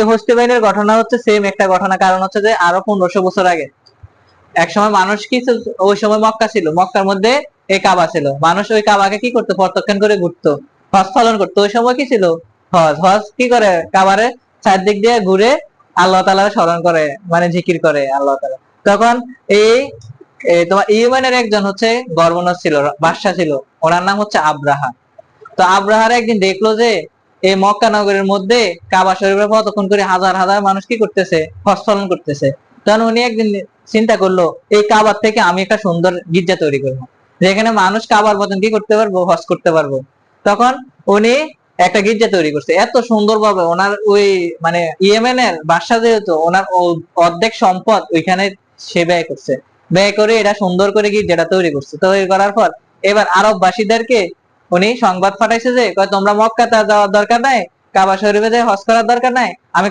হোস্টিবাইনের ঘটনা হচ্ছে সেম একটা ঘটনা, কারণ হচ্ছে যে আরো 1500 বছর আগে এক সময় মানুষ কি ওই সময় মক্কা ছিল, মক্কার মধ্যে এই কাবা ছিল, মানুষ ওই কাবাকে কি করতো, প্রদক্ষিণ করে ঘুরতো, হজ পালন করতো। ওই সময় কি ছিল, হজ হজ কি করে, কাবারে চারদিক দিয়ে ঘুরে আল্লাহ তাআলা স্মরণ করে, মানে জিকির করে আল্লাহ তাআলা। তখন এই তোমার ইয়েমেনের একজন হচ্ছে গভর্নর ছিল, বাদশা ছিল, ওনার নাম হচ্ছে আব্রাহা। তো আব্রাহার একদিন দেখলো যে এই মক্কা নগরের মধ্যে কাবা শরীফে কতক্ষণ করে হাজার হাজার মানুষ কি করতেছে, হজ পালন করতেছে। তখন উনি একদিন চিন্তা করলো, এই কাবার থেকে আমি একটা সুন্দর গির্জা তৈরি করবো, যেখানে মানুষ কাবার মতন কি করতে পারবো, হজ করতে পারবো। তখন উনি একটা গির্জা তৈরি করছে এত সুন্দর ভাবে, ওনার ওই মানে ইয়েমেনের বাদশা যেহেতু, ওনার অর্ধেক সম্পদ ওইখানে সে ব্যয় করছে, ব্যয় করে এটা সুন্দর করে গির্জাটা তৈরি করছে। তৈরি করার পর এবার আরববাসীদেরকে উনি সংবাদ পাঠাইছে যে তোমরা মক্কাতে যাওয়ার দরকার নাই, কাবা শরীফে যে হজ করার দরকার নাই, আমি